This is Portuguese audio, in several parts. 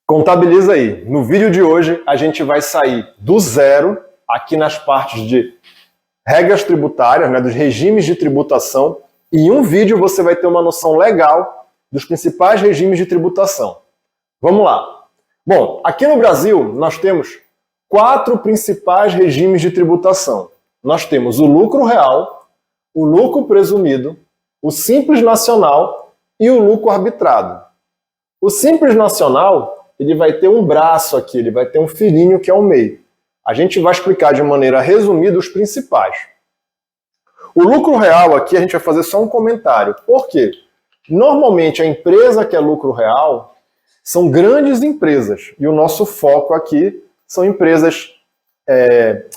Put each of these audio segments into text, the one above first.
Contabiliza aí. No vídeo de hoje, a gente vai sair do zero, aqui nas partes de regras tributárias, dos regimes de tributação, e em um vídeo você vai ter uma noção legal dos principais regimes de tributação. Vamos lá. Bom, aqui no Brasil, nós temos 4 principais regimes de tributação. Nós temos o lucro real, o lucro presumido, o simples nacional e o lucro arbitrado. O simples nacional, ele vai ter um braço aqui, ele vai ter um filhinho que é o MEI. A gente vai explicar de maneira resumida os principais. O lucro real aqui a gente vai fazer só um comentário. Por quê? Normalmente a empresa que é lucro real são grandes empresas. E o nosso foco aqui são empresas,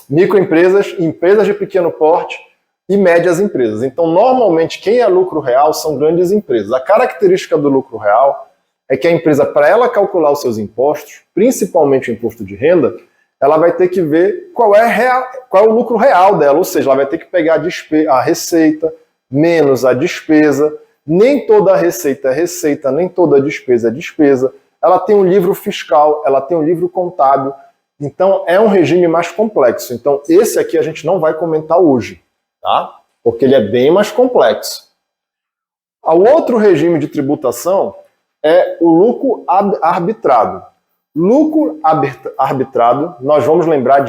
microempresas, empresas de pequeno porte e médias empresas. Então, normalmente, quem é lucro real são grandes empresas. A característica do lucro real é que a empresa, para ela calcular os seus impostos, principalmente o imposto de renda, ela vai ter que ver qual é o lucro real dela, ou seja, ela vai ter que pegar a receita menos a despesa. Nem toda a receita é receita, nem toda a despesa é despesa. Ela tem um livro fiscal, ela tem um livro contábil. Então, é um regime mais complexo. Então, esse aqui a gente não vai comentar hoje, tá? Porque ele é bem mais complexo. O outro regime de tributação é o lucro arbitrado. Lucro arbitrado, nós vamos lembrar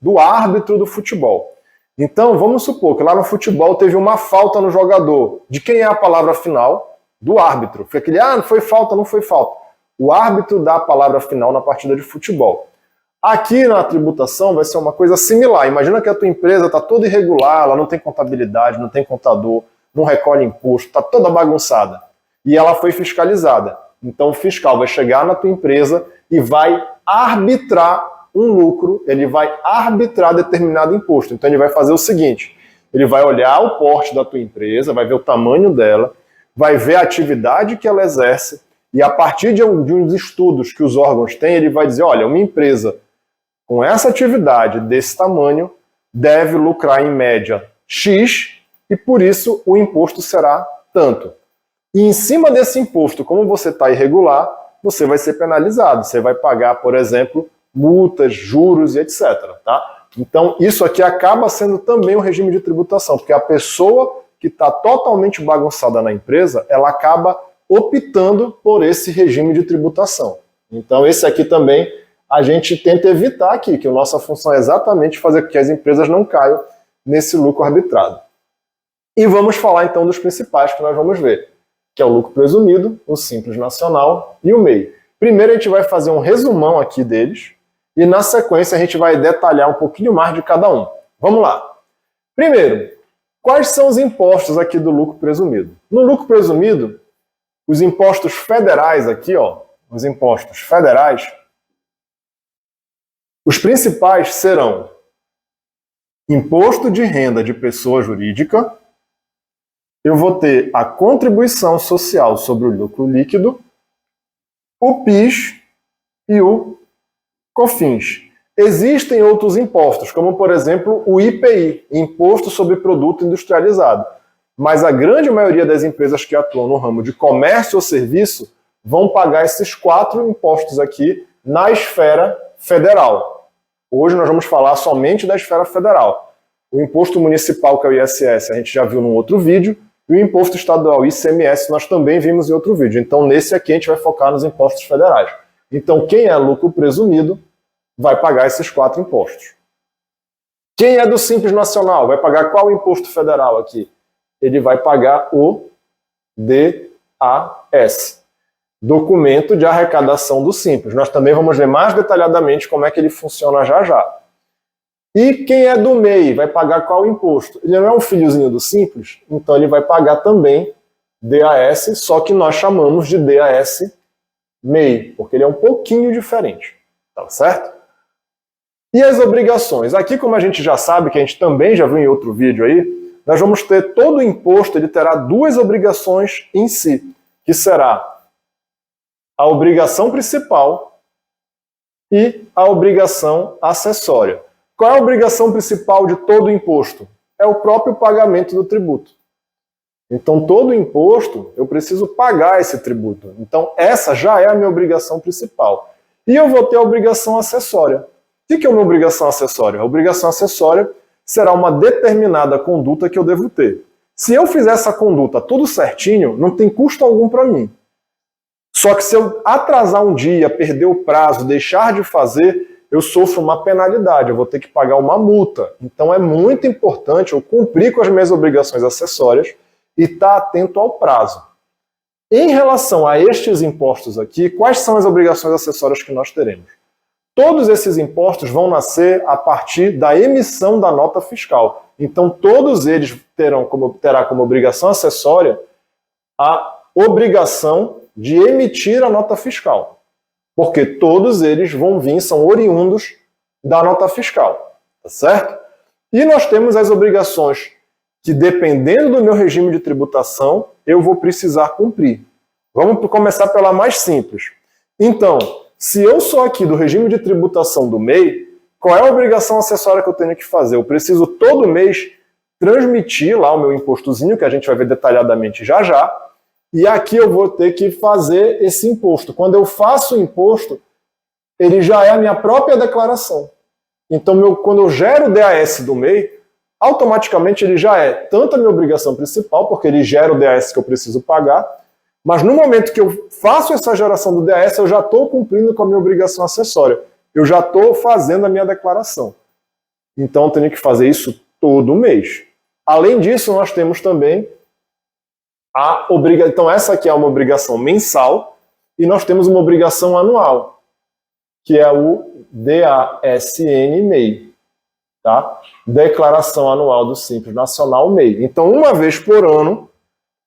do árbitro do futebol. Então, vamos supor que lá no futebol teve uma falta no jogador. De quem é a palavra final? Do árbitro. Foi aquele, não foi falta, não foi falta. O árbitro dá a palavra final na partida de futebol. Aqui na tributação vai ser uma coisa similar. Imagina que a tua empresa está toda irregular, ela não tem contabilidade, não tem contador, não recolhe imposto, está toda bagunçada. E ela foi fiscalizada. Então o fiscal vai chegar na tua empresa e vai arbitrar um lucro, ele vai arbitrar determinado imposto. Então ele vai fazer o seguinte, ele vai olhar o porte da tua empresa, vai ver o tamanho dela, vai ver a atividade que ela exerce, e a partir de uns estudos que os órgãos têm, ele vai dizer, olha, uma empresa com essa atividade desse tamanho deve lucrar em média X, e por isso o imposto será tanto. E em cima desse imposto, como você está irregular, você vai ser penalizado. Você vai pagar, por exemplo, multas, juros e etc. Tá? Então, isso aqui acaba sendo também um regime de tributação, porque a pessoa que está totalmente bagunçada na empresa, ela acaba optando por esse regime de tributação. Então, esse aqui também a gente tenta evitar aqui, que a nossa função é exatamente fazer com que as empresas não caiam nesse lucro arbitrado. E vamos falar então dos principais que nós vamos ver, que é o lucro presumido, o simples nacional e o MEI. Primeiro a gente vai fazer um resumão aqui deles e na sequência a gente vai detalhar um pouquinho mais de cada um. Vamos lá. Primeiro, quais são os impostos aqui do lucro presumido? No lucro presumido, os impostos federais aqui, os impostos federais, os principais serão imposto de renda de pessoa jurídica, eu vou ter a contribuição social sobre o lucro líquido, o PIS e o COFINS. Existem outros impostos, como por exemplo o IPI, Imposto sobre Produto Industrializado. Mas a grande maioria das empresas que atuam no ramo de comércio ou serviço vão pagar esses 4 impostos aqui na esfera federal. Hoje nós vamos falar somente da esfera federal. O imposto municipal, que é o ISS, a gente já viu num outro vídeo, e o imposto estadual, ICMS, nós também vimos em outro vídeo. Então, nesse aqui, a gente vai focar nos impostos federais. Então, quem é lucro presumido vai pagar esses 4 impostos. Quem é do Simples Nacional vai pagar qual imposto federal aqui? Ele vai pagar o DAS, Documento de Arrecadação do Simples. Nós também vamos ver mais detalhadamente como é que ele funciona já já. E quem é do MEI vai pagar qual imposto? Ele não é um filhozinho do Simples, então ele vai pagar também DAS, só que nós chamamos de DAS MEI, porque ele é um pouquinho diferente, tá certo? E as obrigações? Aqui, como a gente já sabe, que a gente também já viu em outro vídeo aí, nós vamos ter todo o imposto, ele terá 2 obrigações em si, que será a obrigação principal e a obrigação acessória. Qual é a obrigação principal de todo o imposto? É o próprio pagamento do tributo. Então, todo imposto, eu preciso pagar esse tributo. Então, essa já é a minha obrigação principal. E eu vou ter a obrigação acessória. O que é uma obrigação acessória? A obrigação acessória será uma determinada conduta que eu devo ter. Se eu fizer essa conduta tudo certinho, não tem custo algum para mim. Só que se eu atrasar um dia, perder o prazo, deixar de fazer, eu sofro uma penalidade, eu vou ter que pagar uma multa. Então é muito importante eu cumprir com as minhas obrigações acessórias e estar atento ao prazo. Em relação a estes impostos aqui, quais são as obrigações acessórias que nós teremos? Todos esses impostos vão nascer a partir da emissão da nota fiscal. Então, todos eles terá como obrigação acessória a obrigação de emitir a nota fiscal. Porque todos eles vão vir, são oriundos da nota fiscal. Tá certo? E nós temos as obrigações que, dependendo do meu regime de tributação, eu vou precisar cumprir. Vamos começar pela mais simples. Então, se eu sou aqui do regime de tributação do MEI, qual é a obrigação acessória que eu tenho que fazer? Eu preciso todo mês transmitir lá o meu impostozinho, que a gente vai ver detalhadamente já já, e aqui eu vou ter que fazer esse imposto. Quando eu faço o imposto, ele já é a minha própria declaração. Então, quando eu gero o DAS do MEI, automaticamente ele já é tanto a minha obrigação principal, porque ele gera o DAS que eu preciso pagar, mas no momento que eu faço essa geração do DAS, eu já estou cumprindo com a minha obrigação acessória. Eu já estou fazendo a minha declaração. Então eu tenho que fazer isso todo mês. Além disso, nós temos também a obrigação. Então essa aqui é uma obrigação mensal e nós temos uma obrigação anual, que é o DASN-MEI. Tá? Declaração Anual do Simples Nacional MEI. Então, uma vez por ano,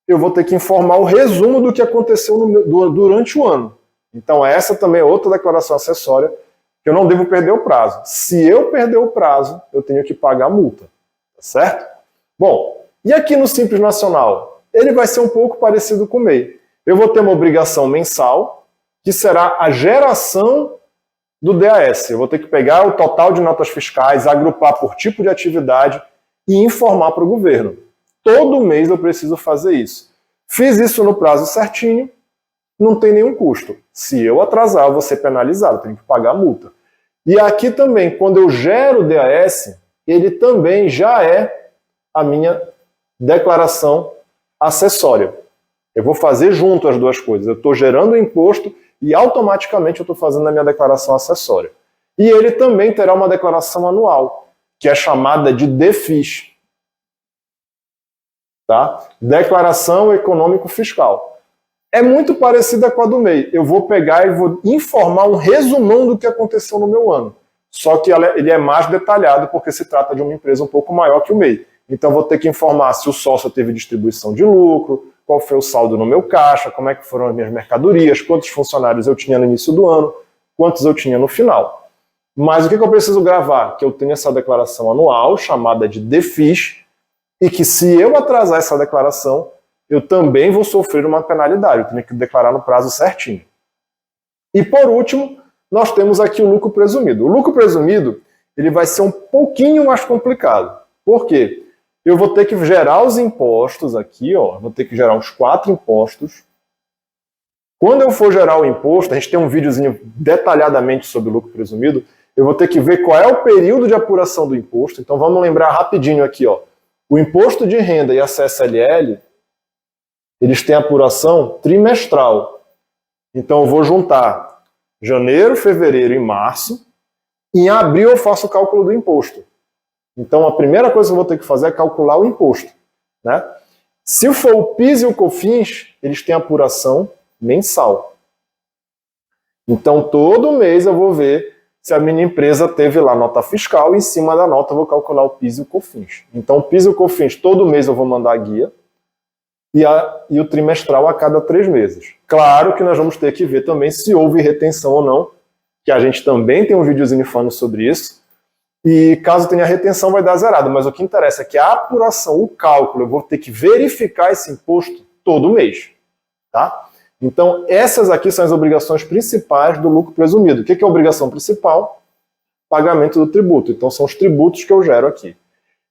eu vou ter que informar o resumo do que aconteceu durante o ano. Então, essa também é outra declaração acessória que eu não devo perder o prazo. Se eu perder o prazo, eu tenho que pagar a multa. Tá certo? Bom, e aqui no Simples Nacional? Ele vai ser um pouco parecido com o MEI. Eu vou ter uma obrigação mensal, que será a geração do DAS. Eu vou ter que pegar o total de notas fiscais, agrupar por tipo de atividade e informar para o governo. Todo mês eu preciso fazer isso. Fiz isso no prazo certinho, não tem nenhum custo. Se eu atrasar, eu vou ser penalizado, tenho que pagar a multa. E aqui também, quando eu gero o DAS, ele também já é a minha declaração acessória. Eu vou fazer junto as duas coisas. Eu estou gerando o imposto e automaticamente eu estou fazendo a minha declaração acessória. E ele também terá uma declaração anual, que é chamada de DEFIS. Tá? Declaração Econômico-Fiscal. É muito parecida com a do MEI. Eu vou pegar e vou informar um resumão do que aconteceu no meu ano. Só que ele é mais detalhado porque se trata de uma empresa um pouco maior que o MEI. Então vou ter que informar se o sócio teve distribuição de lucro, qual foi o saldo no meu caixa, como é que foram as minhas mercadorias, quantos funcionários eu tinha no início do ano, quantos eu tinha no final. Mas o que eu preciso gravar? Que eu tenho essa declaração anual, chamada de DEFIS, e que se eu atrasar essa declaração, eu também vou sofrer uma penalidade, eu tenho que declarar no prazo certinho. E por último, nós temos aqui o lucro presumido. O lucro presumido, ele vai ser um pouquinho mais complicado. Por quê? Eu vou ter que gerar os impostos aqui, ó, vou ter que gerar os 4 impostos. Quando eu for gerar o imposto, a gente tem um videozinho detalhadamente sobre o lucro presumido, eu vou ter que ver qual é o período de apuração do imposto. Então vamos lembrar rapidinho aqui, ó. O imposto de renda e a CSLL, eles têm apuração trimestral. Então eu vou juntar janeiro, fevereiro e março. Em abril eu faço o cálculo do imposto. Então, a primeira coisa que eu vou ter que fazer é calcular o imposto. Né? Se for o PIS e o COFINS, eles têm apuração mensal. Então, todo mês eu vou ver se a minha empresa teve lá nota fiscal e em cima da nota eu vou calcular o PIS e o COFINS. Então, o PIS e o COFINS, todo mês eu vou mandar a guia e o trimestral a cada 3 meses. Claro que nós vamos ter que ver também se houve retenção ou não, que a gente também tem um videozinho falando sobre isso. E caso tenha retenção, vai dar zerado. Mas o que interessa é que a apuração, o cálculo, eu vou ter que verificar esse imposto todo mês. Tá? Então, essas aqui são as obrigações principais do lucro presumido. O que é a obrigação principal? Pagamento do tributo. Então, são os tributos que eu gero aqui.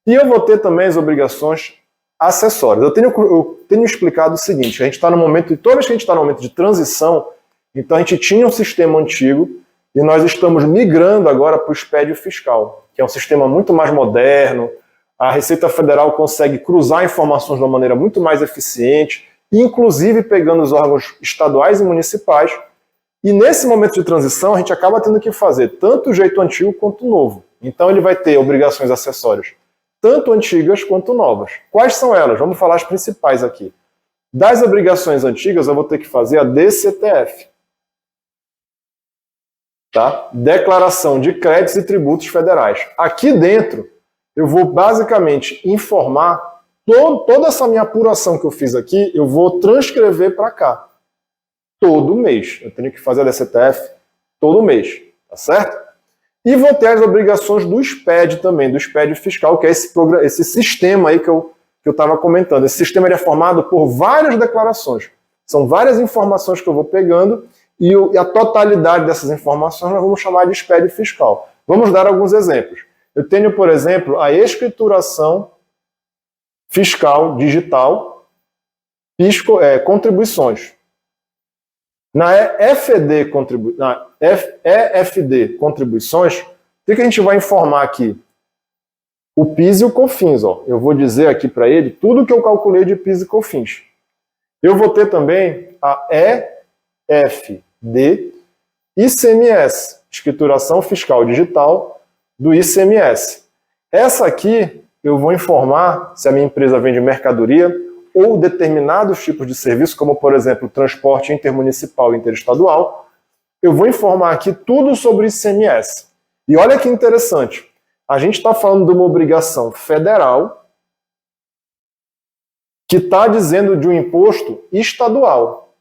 E eu vou ter também as obrigações acessórias. Eu tenho explicado o seguinte, a gente está no momento, toda vez que a gente está no momento de transição, então a gente tinha um sistema antigo e nós estamos migrando agora para o expédio fiscal, que é um sistema muito mais moderno. A Receita Federal consegue cruzar informações de uma maneira muito mais eficiente, inclusive pegando os órgãos estaduais e municipais. E nesse momento de transição, a gente acaba tendo que fazer tanto o jeito antigo quanto o novo. Então ele vai ter obrigações acessórias, tanto antigas quanto novas. Quais são elas? Vamos falar as principais aqui. Das obrigações antigas, eu vou ter que fazer a DCTF. Tá? Declaração de Créditos e Tributos Federais. Aqui dentro, eu vou basicamente informar toda essa minha apuração que eu fiz aqui, eu vou transcrever para cá. Todo mês. Eu tenho que fazer a DCTF todo mês. Tá certo? E vou ter as obrigações do SPED também, do SPED fiscal, que é esse sistema aí que eu estava comentando. Esse sistema é formado por várias declarações. São várias informações que eu vou pegando e a totalidade dessas informações nós vamos chamar de SPED fiscal. Vamos dar alguns exemplos. Eu tenho, por exemplo, a escrituração fiscal digital, contribuições. Na EFD contribuições, o que a gente vai informar aqui? O PIS e o COFINS. Ó. Eu vou dizer aqui para ele tudo que eu calculei de PIS e COFINS. Eu vou ter também a EFD ICMS, escrituração fiscal digital do ICMS. Essa aqui eu vou informar se a minha empresa vende mercadoria ou determinados tipos de serviço, como, por exemplo, transporte intermunicipal e interestadual. Eu vou informar aqui tudo sobre ICMS. E olha que interessante, a gente está falando de uma obrigação federal que está dizendo de um imposto estadual.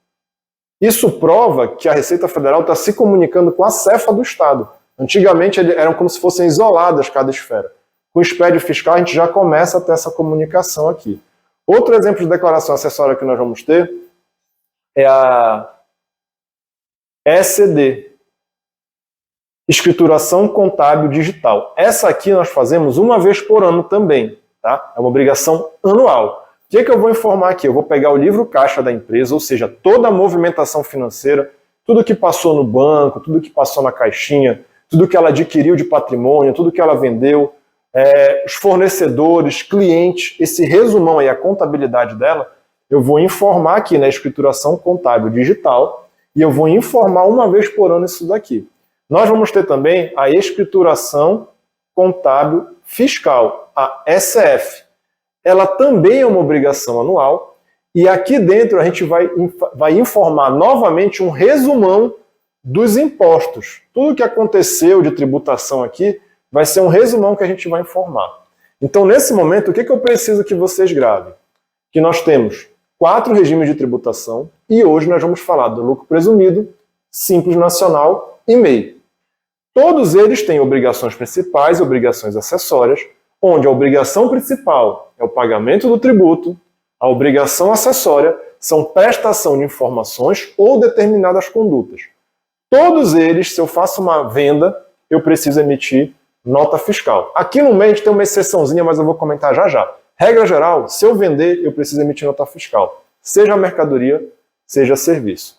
Isso prova que a Receita Federal está se comunicando com a Cefa do Estado. Antigamente eram como se fossem isoladas cada esfera. Com o SPED fiscal a gente já começa a ter essa comunicação aqui. Outro exemplo de declaração acessória que nós vamos ter é a ECD, escrituração contábil digital. Essa aqui nós fazemos uma vez por ano também, tá? É uma obrigação anual. O que eu vou informar aqui? Eu vou pegar o livro caixa da empresa, ou seja, toda a movimentação financeira, tudo que passou no banco, tudo que passou na caixinha, tudo que ela adquiriu de patrimônio, tudo que ela vendeu, os fornecedores, clientes, esse resumão aí, a contabilidade dela, eu vou informar aqui na escrituração contábil digital e eu vou informar uma vez por ano isso daqui. Nós vamos ter também a escrituração contábil fiscal, a SF. Ela também é uma obrigação anual e aqui dentro a gente vai informar novamente um resumão dos impostos. Tudo que aconteceu de tributação aqui vai ser um resumão que a gente vai informar. Então, nesse momento, o que eu preciso que vocês gravem? Que nós temos 4 regimes de tributação e hoje nós vamos falar do lucro presumido, Simples Nacional e MEI. Todos eles têm obrigações principais e obrigações acessórias, onde a obrigação principal é o pagamento do tributo, a obrigação acessória são prestação de informações ou determinadas condutas. Todos eles, se eu faço uma venda, eu preciso emitir nota fiscal. Aqui no meio tem uma exceçãozinha, mas eu vou comentar já já. Regra geral, se eu vender, eu preciso emitir nota fiscal. Seja mercadoria, seja serviço.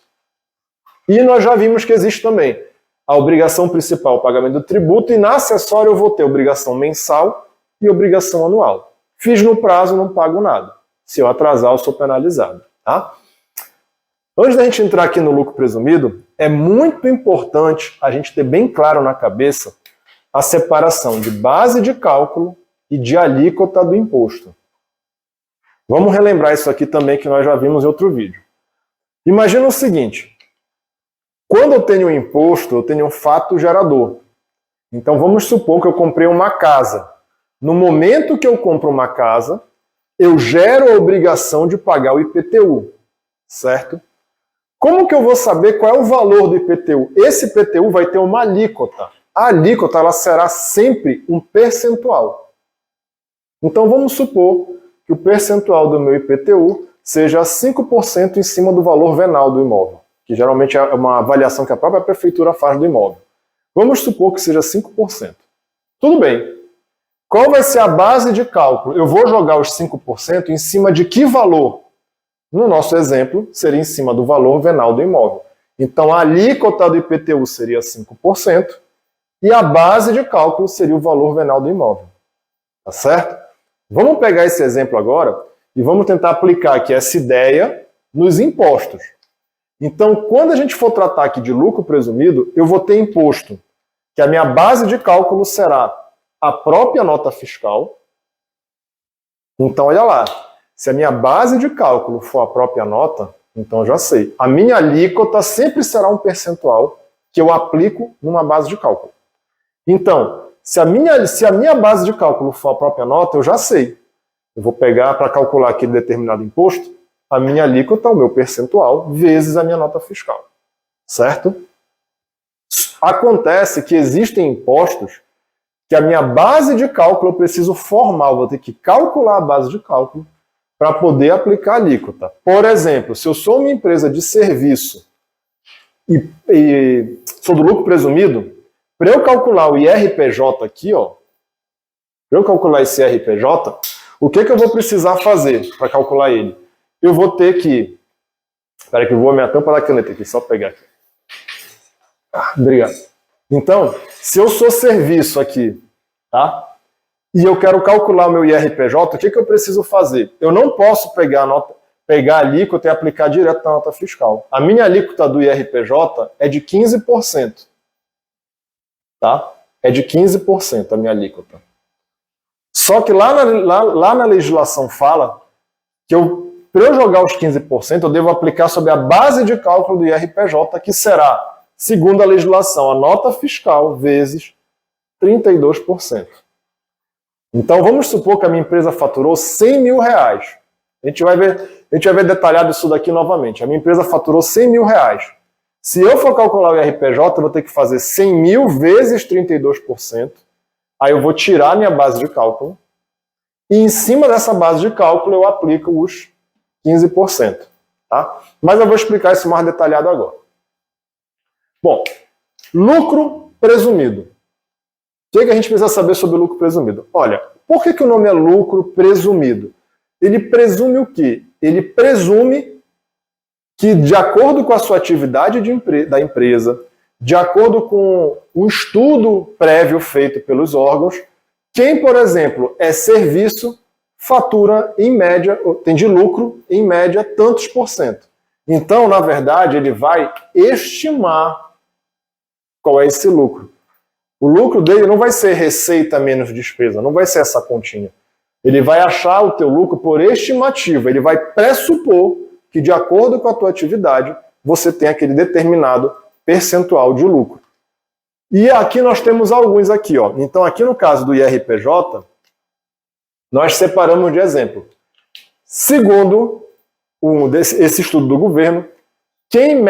E nós já vimos que existe também a obrigação principal, o pagamento do tributo, e na acessória eu vou ter obrigação mensal e obrigação anual. Fiz no prazo, não pago nada. Se eu atrasar, eu sou penalizado. Tá? Antes da gente entrar aqui no lucro presumido, é muito importante a gente ter bem claro na cabeça a separação de base de cálculo e de alíquota do imposto. Vamos relembrar isso aqui também que nós já vimos em outro vídeo. Imagina o seguinte, quando eu tenho um imposto, eu tenho um fato gerador. Então vamos supor que eu comprei uma casa. No momento que eu compro uma casa, eu gero a obrigação de pagar o IPTU, certo? Como que eu vou saber qual é o valor do IPTU? Esse IPTU vai ter uma alíquota. A alíquota ela será sempre um percentual. Então vamos supor que o percentual do meu IPTU seja 5% em cima do valor venal do imóvel, que geralmente é uma avaliação que a própria prefeitura faz do imóvel. Vamos supor que seja 5%. Tudo bem. Qual vai ser a base de cálculo? Eu vou jogar os 5% em cima de que valor? No nosso exemplo, seria em cima do valor venal do imóvel. Então, a alíquota do IPTU seria 5% e a base de cálculo seria o valor venal do imóvel. Tá certo? Vamos pegar esse exemplo agora e vamos tentar aplicar aqui essa ideia nos impostos. Então, quando a gente for tratar aqui de lucro presumido, eu vou ter imposto que a minha base de cálculo será a própria nota fiscal. Então, olha lá, se a minha base de cálculo for a própria nota, então eu já sei. A minha alíquota sempre será um percentual que eu aplico numa base de cálculo. Então, se a minha base de cálculo for a própria nota, eu já sei. Eu vou pegar para calcular aquele determinado imposto, a minha alíquota, o meu percentual, vezes a minha nota fiscal. Certo? Acontece que existem impostos que a minha base de cálculo eu preciso formar, eu vou ter que calcular a base de cálculo para poder aplicar a alíquota. Por exemplo, se eu sou uma empresa de serviço e sou do lucro presumido, para eu calcular o IRPJ aqui, ó, para eu calcular esse IRPJ, o que eu vou precisar fazer para calcular ele? Eu vou ter que... Espera que eu vou a minha tampa da caneta aqui, só pegar aqui. Obrigado. Então, se eu sou serviço aqui, tá? E eu quero calcular o meu IRPJ, o que eu preciso fazer? Eu não posso pegar a alíquota e aplicar direto na nota fiscal. A minha alíquota do IRPJ é de 15%. Tá? É de 15% a minha alíquota. Só que lá na legislação fala que para eu jogar os 15%, eu devo aplicar sobre a base de cálculo do IRPJ, que será, segundo a legislação, a nota fiscal vezes 32%. Então, vamos supor que a minha empresa faturou 100 mil reais. A gente vai ver detalhado isso daqui novamente. A minha empresa faturou 100 mil reais. Se eu for calcular o IRPJ, eu vou ter que fazer 100 mil vezes 32%. Aí eu vou tirar a minha base de cálculo. E em cima dessa base de cálculo, eu aplico os 15%. Tá? Mas eu vou explicar isso mais detalhado agora. Bom, lucro presumido. O que a gente precisa saber sobre o lucro presumido? Olha, por que o nome é lucro presumido? Ele presume o quê? Ele presume que, de acordo com a sua atividade da empresa, de acordo com um estudo prévio feito pelos órgãos, quem, por exemplo, é serviço, fatura, em média, tem de lucro, em média, tantos %. Então, na verdade, ele vai estimar qual é esse lucro. O lucro dele não vai ser receita menos despesa, não vai ser essa continha. Ele vai achar o teu lucro por estimativa, ele vai pressupor que, de acordo com a tua atividade, você tem aquele determinado percentual de lucro. E aqui nós temos alguns aqui, ó. Então, aqui no caso do IRPJ, nós separamos de exemplo. Segundo esse estudo do governo, quem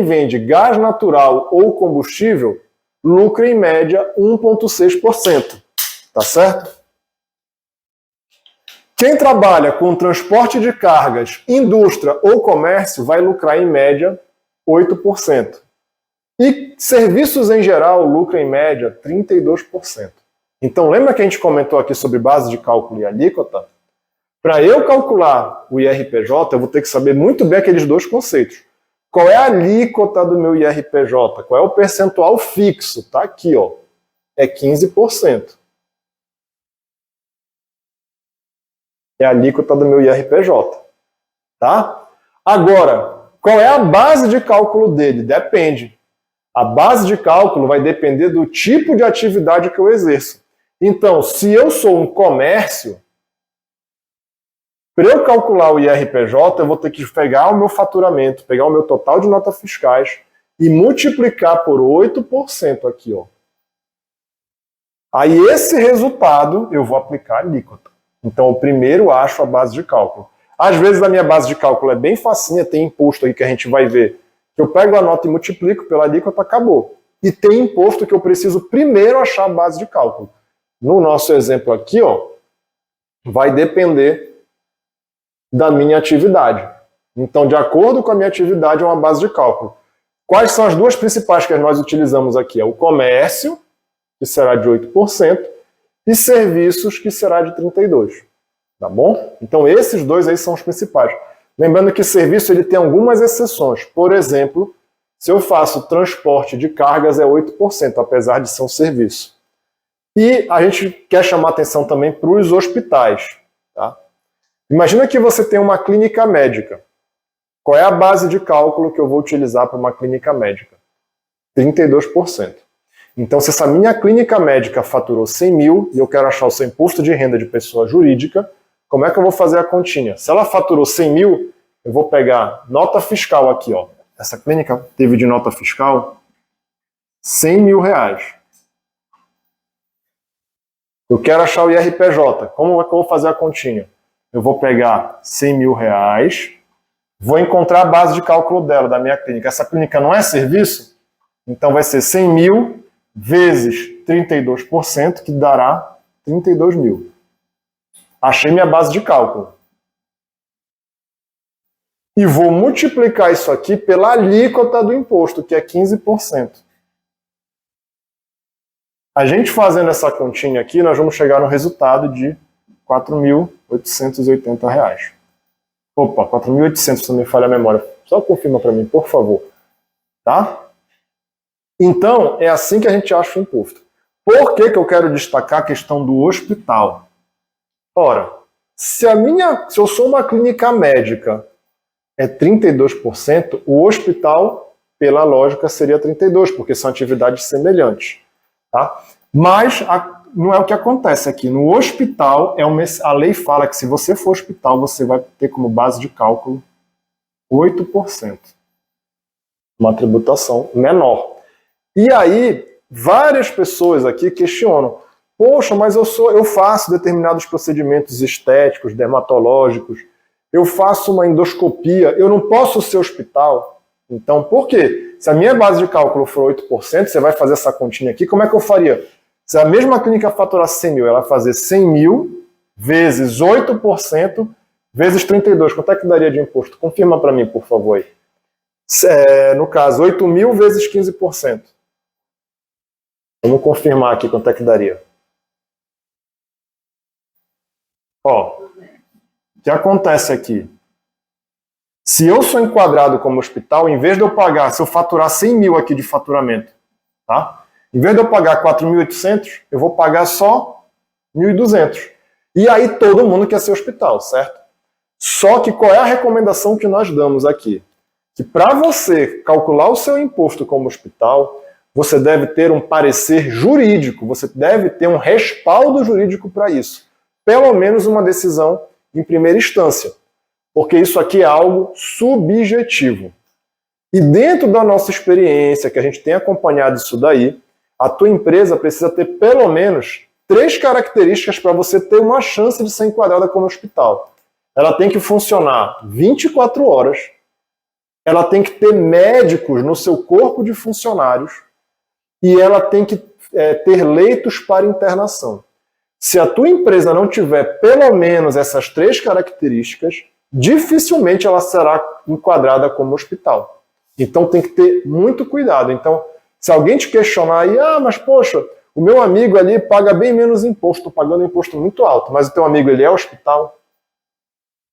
vende gás natural ou combustível, lucra em média 1,6%. Tá certo? Quem trabalha com transporte de cargas, indústria ou comércio vai lucrar em média 8%. E serviços em geral lucram em média 32%. Então lembra que a gente comentou aqui sobre base de cálculo e alíquota? Para eu calcular o IRPJ, eu vou ter que saber muito bem aqueles dois conceitos. Qual é a alíquota do meu IRPJ? Qual é o percentual fixo? Tá aqui, ó. É 15%. É a alíquota do meu IRPJ. Tá? Agora, qual é a base de cálculo dele? Depende. A base de cálculo vai depender do tipo de atividade que eu exerço. Então, se eu sou um comércio, para eu calcular o IRPJ, eu vou ter que pegar o meu faturamento, pegar o meu total de notas fiscais e multiplicar por 8% aqui, ó. Aí esse resultado eu vou aplicar a alíquota. Então, eu primeiro acho a base de cálculo. Às vezes a minha base de cálculo é bem facinha, tem imposto aí que a gente vai ver, que eu pego a nota e multiplico pela alíquota, acabou. E tem imposto que eu preciso primeiro achar a base de cálculo. No nosso exemplo aqui, ó, vai depender da minha atividade. Então, de acordo com a minha atividade, é uma base de cálculo. Quais são as duas principais que nós utilizamos aqui? É o comércio, que será de 8%, e serviços, que será de 32%. Tá bom? Então, esses dois aí são os principais. Lembrando que serviço ele tem algumas exceções. Por exemplo, Se eu faço transporte de cargas é 8%, apesar de ser um serviço. E a gente quer chamar atenção também para os hospitais. Tá? Imagina que você tem uma clínica médica. Qual é a base de cálculo que eu vou utilizar para uma clínica médica? 32%. Então, se essa minha clínica médica faturou 100 mil e eu quero achar o seu imposto de renda de pessoa jurídica, como é que eu vou fazer a continha? Se ela faturou 100 mil, eu vou pegar nota fiscal aqui, ó. Essa clínica teve de nota fiscal 100 mil reais. Eu quero achar o IRPJ. Como é que eu vou fazer a continha? Eu vou pegar 100 mil reais, vou encontrar a base de cálculo dela, da minha clínica. Essa clínica não é serviço? Então vai ser 100 mil vezes 32%, que dará 32 mil. Achei minha base de cálculo. E vou multiplicar isso aqui pela alíquota do imposto, que é 15%. A gente fazendo essa continha aqui, nós vamos chegar no resultado de R$ 4.880. Opa, 4.800, se não me falha a memória. Só confirma para mim, por favor. Tá? Então, é assim que a gente acha o imposto. Por que eu quero destacar a questão do hospital? Ora, se eu sou uma clínica médica, é 32%, o hospital, pela lógica, seria 32%, porque são atividades semelhantes. Tá? Mas não é o que acontece aqui. No hospital, a lei fala que se você for hospital, você vai ter como base de cálculo 8%. Uma tributação menor. E aí, várias pessoas aqui questionam, poxa, mas eu faço determinados procedimentos estéticos, dermatológicos, eu faço uma endoscopia, eu não posso ser hospital. Então, por quê? Se a minha base de cálculo for 8%, você vai fazer essa continha aqui, como é que eu faria? Se a mesma clínica faturasse 100 mil, ela vai fazer 100 mil vezes 8% vezes 32. Quanto é que daria de imposto? Confirma para mim, por favor. Aí. No caso, 8 mil vezes 15%. Vamos confirmar aqui quanto é que daria. Ó, o que acontece aqui? Se eu sou enquadrado como hospital, em vez de eu pagar, se eu faturar 100 mil aqui de faturamento, tá? Em vez de eu pagar 4.800, eu vou pagar só 1.200. E aí todo mundo quer ser hospital, certo? Só que qual é a recomendação que nós damos aqui? Que para você calcular o seu imposto como hospital, você deve ter um parecer jurídico, você deve ter um respaldo jurídico para isso. Pelo menos uma decisão em primeira instância. Porque isso aqui é algo subjetivo. E dentro da nossa experiência, que a gente tem acompanhado isso daí, a tua empresa precisa ter pelo menos 3 características para você ter uma chance de ser enquadrada como hospital. Ela tem que funcionar 24 horas, ela tem que ter médicos no seu corpo de funcionários e ela tem que ter leitos para internação. Se a tua empresa não tiver pelo menos essas 3 características, dificilmente ela será enquadrada como hospital. Então tem que ter muito cuidado. Então, se alguém te questionar aí, mas poxa, o meu amigo ali paga bem menos imposto, estou pagando um imposto muito alto, mas o teu amigo ele é hospital?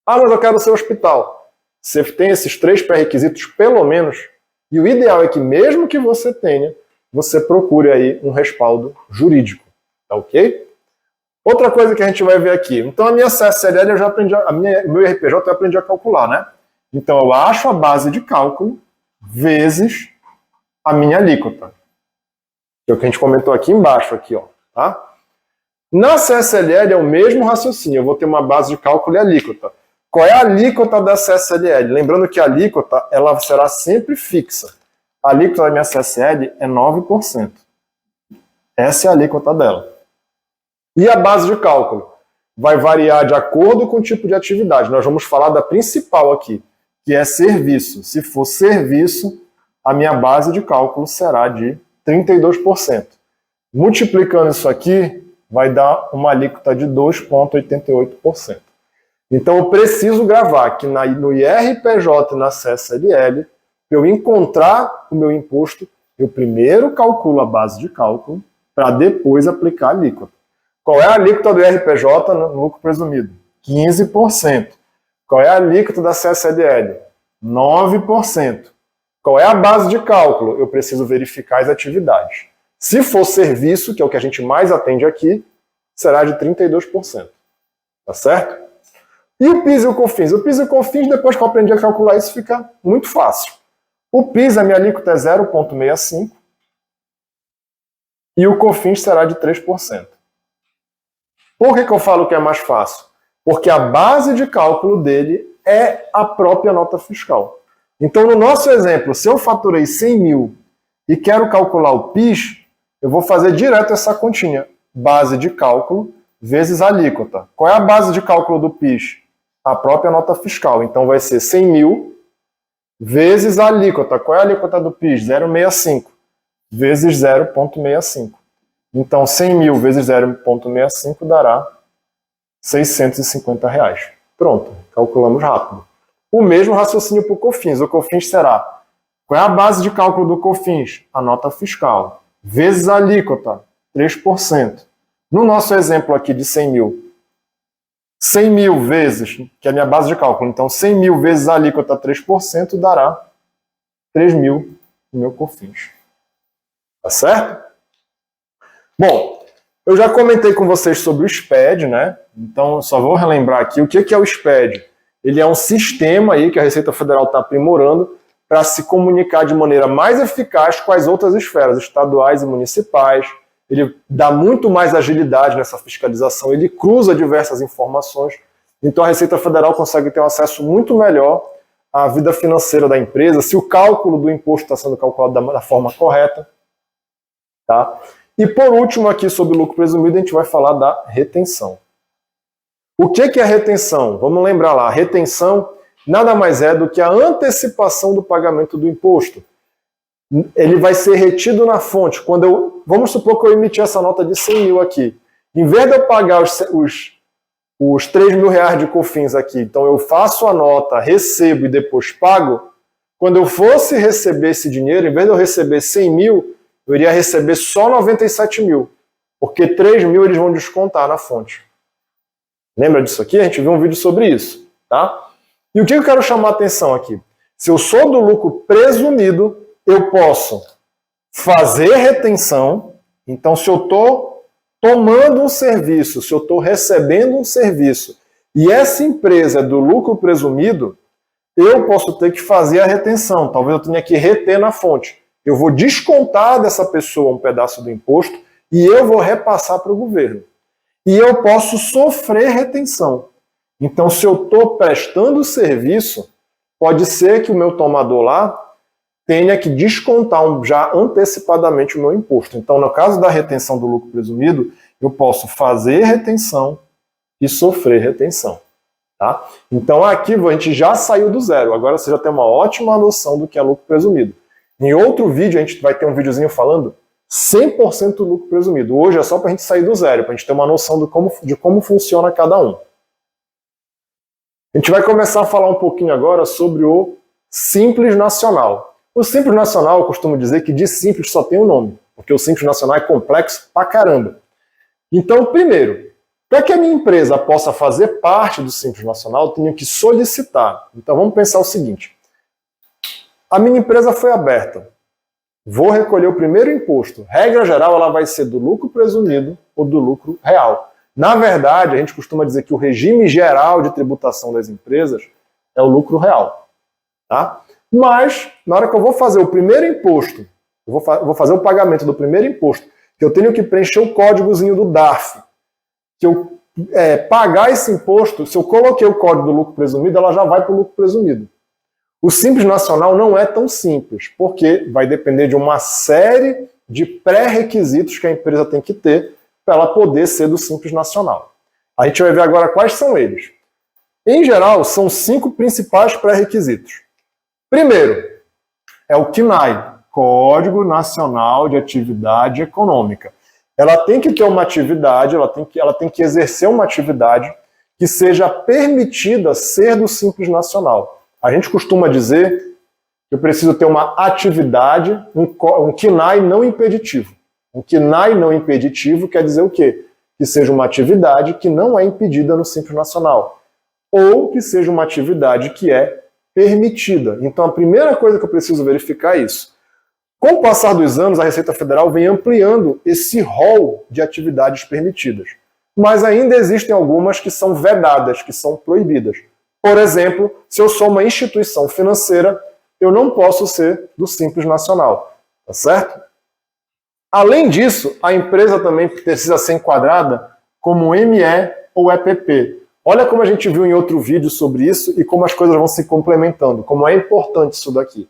Mas eu quero ser hospital. Você tem esses 3 pré-requisitos pelo menos, e o ideal é que mesmo que você tenha, você procure aí um respaldo jurídico. Tá ok? Outra coisa que a gente vai ver aqui. Então, a minha CSLL eu já aprendi, meu IRPJ eu aprendi a calcular, né? Então, eu acho a base de cálculo vezes a minha alíquota. Que é o que a gente comentou aqui embaixo, aqui, ó, tá? Na CSLL é o mesmo raciocínio. Eu vou ter uma base de cálculo e alíquota. Qual é a alíquota da CSLL? Lembrando que a alíquota ela será sempre fixa. A alíquota da minha CSL é 9%. Essa é a alíquota dela. E a base de cálculo? Vai variar de acordo com o tipo de atividade. Nós vamos falar da principal aqui, que é serviço. Se for serviço, a minha base de cálculo será de 32%. Multiplicando isso aqui, vai dar uma alíquota de 2,88%. Então, eu preciso gravar que no IRPJ e na CSLL, para eu encontrar o meu imposto, eu primeiro calculo a base de cálculo para depois aplicar a alíquota. Qual é a alíquota do IRPJ no lucro presumido? 15%. Qual é a alíquota da CSLL? 9%. Qual é a base de cálculo? Eu preciso verificar as atividades. Se for serviço, que é o que a gente mais atende aqui, será de 32%. Tá certo? E o PIS e o COFINS? O PIS e o COFINS, depois que eu aprendi a calcular isso, fica muito fácil. O PIS, a minha alíquota é 0,65 e o COFINS será de 3%. Por que eu falo que é mais fácil? Porque a base de cálculo dele é a própria nota fiscal. Então, no nosso exemplo, se eu faturei 100 mil e quero calcular o PIS, eu vou fazer direto essa continha. Base de cálculo vezes alíquota. Qual é a base de cálculo do PIS? A própria nota fiscal. Então, vai ser 100 mil vezes a alíquota. Qual é a alíquota do PIS? 0,65 vezes 0,65. Então, 100 mil vezes 0,65 dará R$650. Pronto, calculamos rápido. O mesmo raciocínio para o COFINS. O COFINS será, qual é a base de cálculo do COFINS? A nota fiscal, vezes a alíquota, 3%. No nosso exemplo aqui de 100 mil, 100 mil vezes, que é a minha base de cálculo, então 100 mil vezes a alíquota 3% dará 3 mil no meu COFINS. Tá certo? Bom, eu já comentei com vocês sobre o SPED, né? Então, só vou relembrar aqui o que é o SPED. Ele é um sistema aí que a Receita Federal está aprimorando para se comunicar de maneira mais eficaz com as outras esferas, estaduais e municipais. Ele dá muito mais agilidade nessa fiscalização, ele cruza diversas informações. Então, a Receita Federal consegue ter um acesso muito melhor à vida financeira da empresa, se o cálculo do imposto está sendo calculado da forma correta. Tá? E por último aqui sobre o lucro presumido, a gente vai falar da retenção. O que é a retenção? Vamos lembrar lá, a retenção nada mais é do que a antecipação do pagamento do imposto. Ele vai ser retido na fonte. Vamos supor que eu emiti essa nota de 100 mil aqui. Em vez de eu pagar os 3 mil reais de COFINS aqui, então eu faço a nota, recebo e depois pago, quando eu fosse receber esse dinheiro, em vez de eu receber 100 mil, eu iria receber só 97 mil, porque 3 mil eles vão descontar na fonte. Lembra disso aqui? A gente viu um vídeo sobre isso. Tá? E o que eu quero chamar a atenção aqui? Se eu sou do lucro presumido, eu posso fazer retenção. Então, se eu estou tomando um serviço, se eu estou recebendo um serviço, e essa empresa é do lucro presumido, eu posso ter que fazer a retenção. Talvez eu tenha que reter na fonte. Eu vou descontar dessa pessoa um pedaço do imposto e eu vou repassar para o governo. E eu posso sofrer retenção. Então, se eu estou prestando serviço, pode ser que o meu tomador lá tenha que descontar já antecipadamente o meu imposto. Então, no caso da retenção do lucro presumido, eu posso fazer retenção e sofrer retenção. Tá? Então, aqui a gente já saiu do zero. Agora você já tem uma ótima noção do que é lucro presumido. Em outro vídeo, a gente vai ter um videozinho falando 100% lucro presumido. Hoje é só para a gente sair do zero, para a gente ter uma noção de como funciona cada um. A gente vai começar a falar um pouquinho agora sobre o Simples Nacional. O Simples Nacional, eu costumo dizer que de simples só tem um nome, porque o Simples Nacional é complexo pra caramba. Então, primeiro, para que a minha empresa possa fazer parte do Simples Nacional, eu tenho que solicitar. Então, vamos pensar o seguinte. A minha empresa foi aberta. Vou recolher o primeiro imposto. Regra geral, ela vai ser do lucro presumido ou do lucro real. Na verdade, a gente costuma dizer que o regime geral de tributação das empresas é o lucro real. Tá? Mas, na hora que eu vou fazer o primeiro imposto, eu vou fazer o pagamento do primeiro imposto, que eu tenho que preencher o códigozinho do DARF, que eu pagar esse imposto, se eu coloquei o código do lucro presumido, ela já vai para o lucro presumido. O Simples Nacional não é tão simples, porque vai depender de uma série de pré-requisitos que a empresa tem que ter para ela poder ser do Simples Nacional. A gente vai ver agora quais são eles. Em geral, são 5 principais pré-requisitos. Primeiro, é o CNAE, Código Nacional de Atividade Econômica. Ela tem que ter uma atividade, ela tem que exercer uma atividade que seja permitida ser do Simples Nacional. A gente costuma dizer que eu preciso ter uma atividade, um CNAE não impeditivo. Um CNAE não impeditivo quer dizer o quê? Que seja uma atividade que não é impedida no Simples Nacional. Ou que seja uma atividade que é permitida. Então a primeira coisa que eu preciso verificar é isso. Com o passar dos anos, a Receita Federal vem ampliando esse rol de atividades permitidas. Mas ainda existem algumas que são vedadas, que são proibidas. Por exemplo, se eu sou uma instituição financeira, eu não posso ser do Simples Nacional. Tá certo? Além disso, a empresa também precisa ser enquadrada como ME ou EPP. Olha como a gente viu em outro vídeo sobre isso e como as coisas vão se complementando, como é importante isso daqui.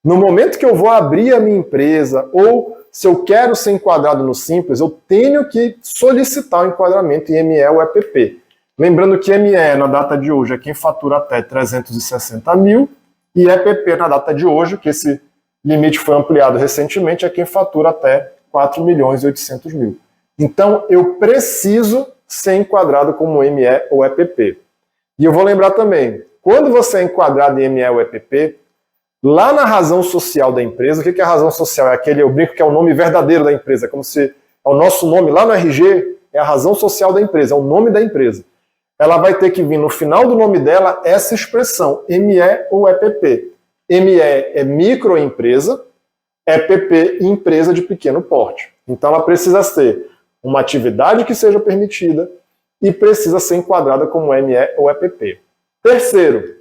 No momento que eu vou abrir a minha empresa ou se eu quero ser enquadrado no Simples, eu tenho que solicitar o enquadramento em ME ou EPP. Lembrando que ME na data de hoje é quem fatura até 360 mil e EPP na data de hoje, que esse limite foi ampliado recentemente, é quem fatura até 4 milhões e 800 mil. Então, eu preciso ser enquadrado como ME ou EPP. E eu vou lembrar também, quando você é enquadrado em ME ou EPP, lá na razão social da empresa, o que é a razão social? É aquele, eu brinco que é o nome verdadeiro da empresa, como se é o nosso nome lá no RG, é a razão social da empresa, é o nome da empresa. Ela vai ter que vir no final do nome dela essa expressão, ME ou EPP. ME é microempresa, EPP, empresa de pequeno porte. Então ela precisa ser uma atividade que seja permitida e precisa ser enquadrada como ME ou EPP. Terceiro,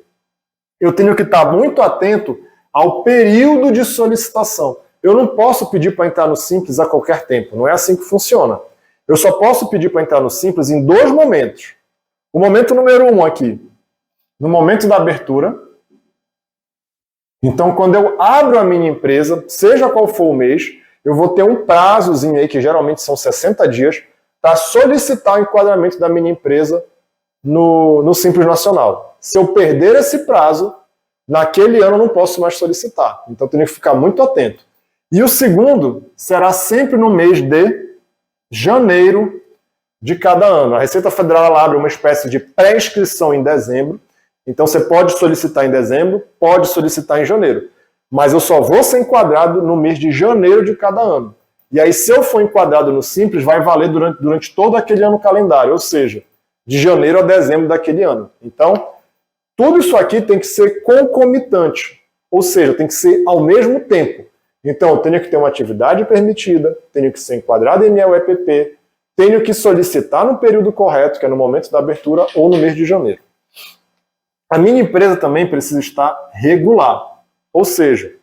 eu tenho que estar muito atento ao período de solicitação. Eu não posso pedir para entrar no Simples a qualquer tempo, não é assim que funciona. Eu só posso pedir para entrar no Simples em 2 momentos. O momento número 1 aqui, no momento da abertura. Então, quando eu abro a minha empresa, seja qual for o mês, eu vou ter um prazozinho aí, que geralmente são 60 dias, para solicitar o enquadramento da minha empresa no Simples Nacional. Se eu perder esse prazo, naquele ano eu não posso mais solicitar. Então, eu tenho que ficar muito atento. E o segundo será sempre no mês de janeiro de cada ano. A Receita Federal ela abre uma espécie de pré-inscrição em dezembro. Então você pode solicitar em dezembro, pode solicitar em janeiro. Mas eu só vou ser enquadrado no mês de janeiro de cada ano. E aí, se eu for enquadrado no Simples, vai valer durante todo aquele ano calendário, ou seja, de janeiro a dezembro daquele ano. Então, tudo isso aqui tem que ser concomitante, ou seja, tem que ser ao mesmo tempo. Então, eu tenho que ter uma atividade permitida, tenho que ser enquadrado em meu EPP, tenho que solicitar no período correto, que é no momento da abertura ou no mês de janeiro. A minha empresa também precisa estar regular, ou seja,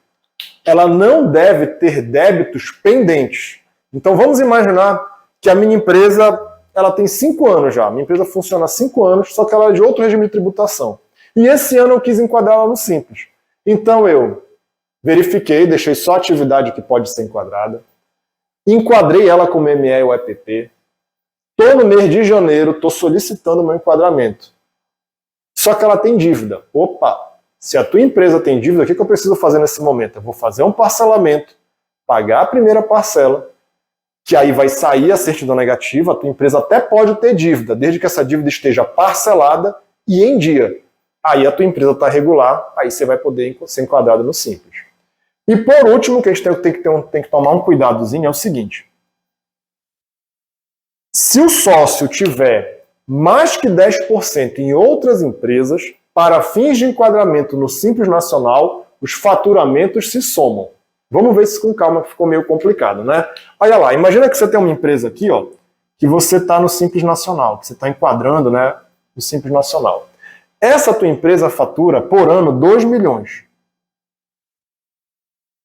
ela não deve ter débitos pendentes. Então vamos imaginar que a minha empresa ela tem 5 anos já, minha empresa funciona há 5 anos, só que ela é de outro regime de tributação. E esse ano eu quis enquadrá-la no Simples. Então eu verifiquei, deixei só a atividade que pode ser enquadrada, enquadrei ela como ME ou EPP, estou no mês de janeiro, estou solicitando o meu enquadramento. Só que ela tem dívida. Opa, se a tua empresa tem dívida, o que eu preciso fazer nesse momento? Eu vou fazer um parcelamento, pagar a primeira parcela, que aí vai sair a certidão negativa, a tua empresa até pode ter dívida, desde que essa dívida esteja parcelada e em dia. Aí a tua empresa está regular, aí você vai poder ser enquadrado no Simples. E por último, que a gente tem que tomar um cuidadozinho, é o seguinte. Se o sócio tiver mais que 10% em outras empresas, para fins de enquadramento no Simples Nacional, os faturamentos se somam. Vamos ver isso com calma, que ficou meio complicado, né? Olha lá, imagina que você tem uma empresa aqui, ó, que você está no Simples Nacional, que você está enquadrando, né, no Simples Nacional. Essa tua empresa fatura por ano 2 milhões.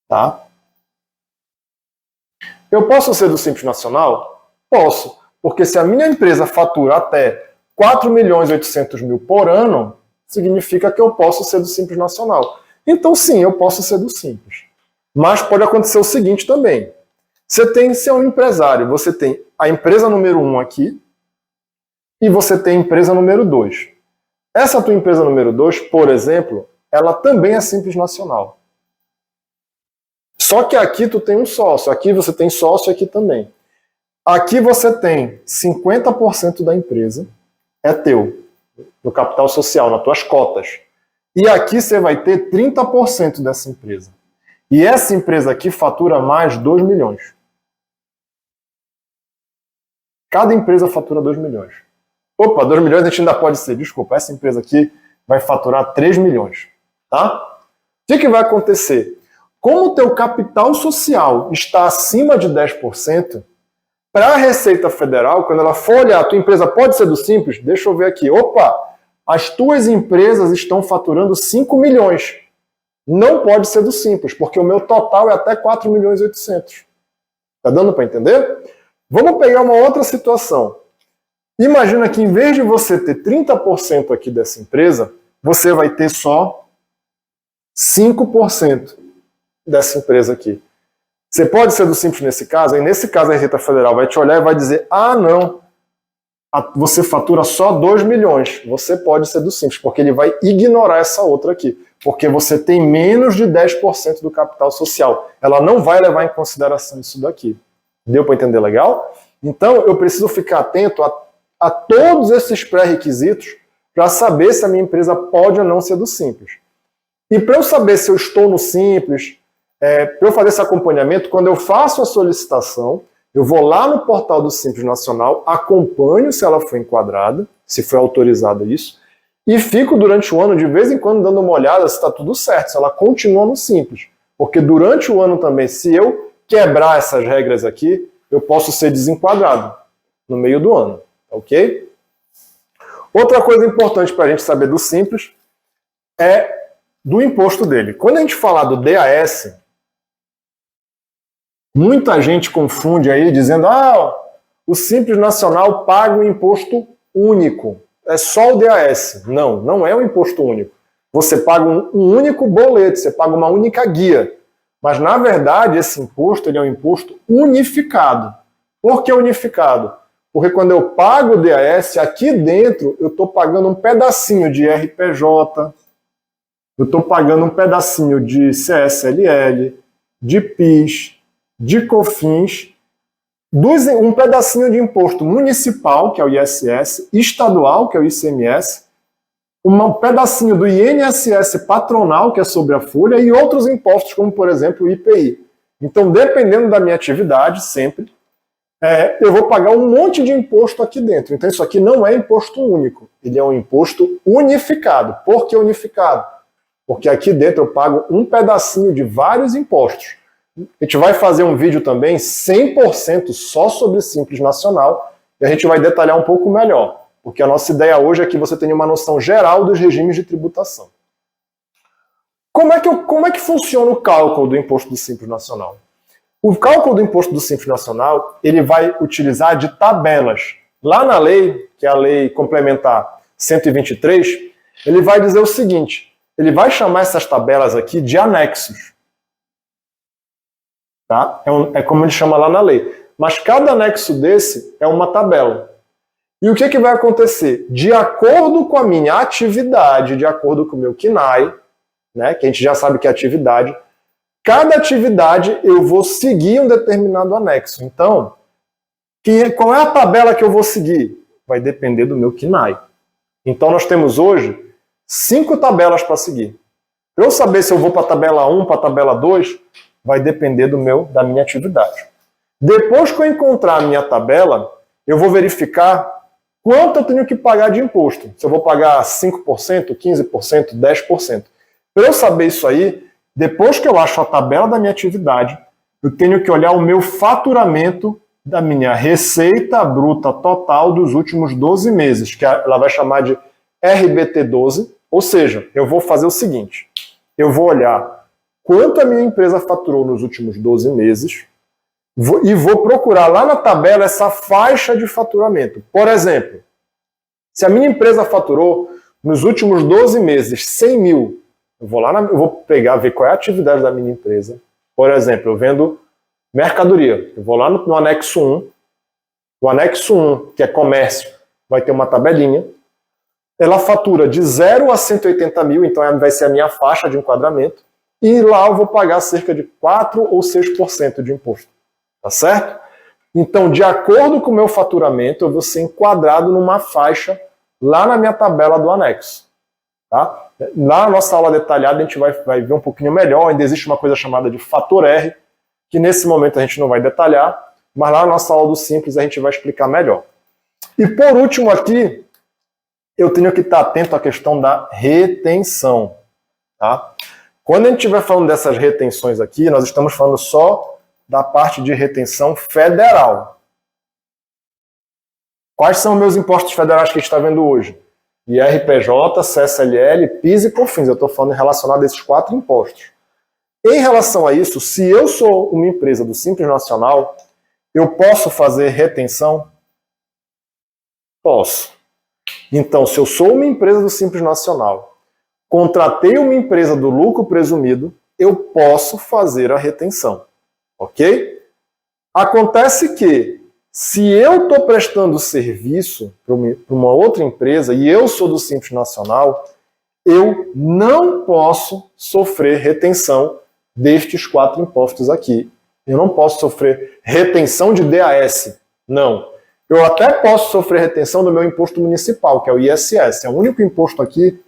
Tá? Eu posso ser do Simples Nacional? Posso. Porque se a minha empresa fatura até 4 milhões e 800 mil por ano, significa que eu posso ser do Simples Nacional. Então sim, eu posso ser do Simples. Mas pode acontecer o seguinte também. Você é um empresário, você tem a empresa número 1 aqui e você tem a empresa número 2. Essa tua empresa número 2, por exemplo, ela também é Simples Nacional. Só que aqui tu tem um sócio, aqui você tem sócio aqui também. Aqui você tem 50% da empresa, é teu, no capital social, nas tuas cotas. E aqui você vai ter 30% dessa empresa. E essa empresa aqui fatura mais 2 milhões. Cada empresa fatura 2 milhões. Opa, 2 milhões a gente ainda pode ser, desculpa, essa empresa aqui vai faturar 3 milhões. Tá? O que vai acontecer? Como o teu capital social está acima de 10%, para a Receita Federal, quando ela for olhar, a tua empresa pode ser do Simples? Deixa eu ver aqui. Opa, as tuas empresas estão faturando 5 milhões. Não pode ser do Simples, porque o meu total é até 4 milhões e 800. Tá dando para entender? Vamos pegar uma outra situação. Imagina que em vez de você ter 30% aqui dessa empresa, você vai ter só 5% dessa empresa aqui. Você pode ser do Simples nesse caso? Aí nesse caso a Receita Federal vai te olhar e vai dizer, ah não, você fatura só 2 milhões. Você pode ser do Simples, porque ele vai ignorar essa outra aqui. Porque você tem menos de 10% do capital social. Ela não vai levar em consideração isso daqui. Deu para entender legal? Então eu preciso ficar atento a todos esses pré-requisitos para saber se a minha empresa pode ou não ser do Simples. E para eu saber se eu estou no Simples, para eu fazer esse acompanhamento, quando eu faço a solicitação, eu vou lá no portal do Simples Nacional, acompanho se ela foi enquadrada, se foi autorizada isso, e fico durante o ano, de vez em quando, dando uma olhada se está tudo certo, se ela continua no Simples. Porque durante o ano também, se eu quebrar essas regras aqui, eu posso ser desenquadrado no meio do ano, ok? Outra coisa importante para a gente saber do Simples é do imposto dele. Quando a gente falar do DAS, muita gente confunde aí dizendo, o Simples Nacional paga um imposto único. É só o DAS. Não, não é um imposto único. Você paga um único boleto, você paga uma única guia. Mas, na verdade, esse imposto ele é um imposto unificado. Por que unificado? Porque quando eu pago o DAS, aqui dentro eu estou pagando um pedacinho de RPJ, eu estou pagando um pedacinho de CSLL, de PIS, de COFINS, um pedacinho de imposto municipal, que é o ISS, estadual, que é o ICMS, um pedacinho do INSS patronal, que é sobre a folha, e outros impostos, como, por exemplo, o IPI. Então, dependendo da minha atividade, sempre, eu vou pagar um monte de imposto aqui dentro. Então, isso aqui não é imposto único, ele é um imposto unificado. Por que unificado? Porque aqui dentro eu pago um pedacinho de vários impostos. A gente vai fazer um vídeo também 100% só sobre Simples Nacional e a gente vai detalhar um pouco melhor, porque a nossa ideia hoje é que você tenha uma noção geral dos regimes de tributação. Como é que funciona o cálculo do imposto do Simples Nacional? O cálculo do imposto do Simples Nacional ele vai utilizar de tabelas. Lá na lei, que é a Lei Complementar 123, ele vai dizer o seguinte, ele vai chamar essas tabelas aqui de anexos. Tá? É como ele chama lá na lei. Mas cada anexo desse é uma tabela. E o que vai acontecer? De acordo com a minha atividade, de acordo com o meu KNAI, né, que a gente já sabe que é atividade, cada atividade eu vou seguir um determinado anexo. Então, qual é a tabela que eu vou seguir? Vai depender do meu KNAI. Então nós temos hoje 5 tabelas para seguir. Para eu saber se eu vou para a tabela 1, para a tabela 2, vai depender da minha atividade. Depois que eu encontrar a minha tabela, eu vou verificar quanto eu tenho que pagar de imposto. Se eu vou pagar 5%, 15%, 10%. Para eu saber isso aí, depois que eu acho a tabela da minha atividade, eu tenho que olhar o meu faturamento da minha receita bruta total dos últimos 12 meses, que ela vai chamar de RBT12, ou seja, eu vou fazer o seguinte, eu vou olhar quanto a minha empresa faturou nos últimos 12 meses e vou procurar lá na tabela essa faixa de faturamento. Por exemplo, se a minha empresa faturou nos últimos 12 meses 100 mil, eu vou pegar, ver qual é a atividade da minha empresa. Por exemplo, eu vendo mercadoria. Eu vou lá no anexo 1. O anexo 1, que é comércio, vai ter uma tabelinha. Ela fatura de 0 a 180 mil, então vai ser a minha faixa de enquadramento. E lá eu vou pagar cerca de 4 ou 6% de imposto. Tá certo? Então, de acordo com o meu faturamento, eu vou ser enquadrado numa faixa lá na minha tabela do anexo. Tá? Lá na nossa aula detalhada a gente vai ver um pouquinho melhor. Ainda existe uma coisa chamada de fator R, que nesse momento a gente não vai detalhar, mas lá na nossa aula do Simples a gente vai explicar melhor. E por último aqui, eu tenho que estar atento à questão da retenção. Tá? Quando a gente estiver falando dessas retenções aqui, nós estamos falando só da parte de retenção federal. Quais são meus impostos federais que a gente está vendo hoje? IRPJ, CSLL, PIS e COFINS. Eu estou falando relacionado a esses 4 impostos. Em relação a isso, se eu sou uma empresa do Simples Nacional, eu posso fazer retenção? Posso. Então, se eu sou uma empresa do Simples Nacional, contratei uma empresa do lucro presumido, eu posso fazer a retenção. Ok? Acontece que, se eu estou prestando serviço para uma outra empresa e eu sou do Simples Nacional, eu não posso sofrer retenção destes 4 impostos aqui. Eu não posso sofrer retenção de DAS. Não. Eu até posso sofrer retenção do meu imposto municipal, que é o ISS. É o único imposto aqui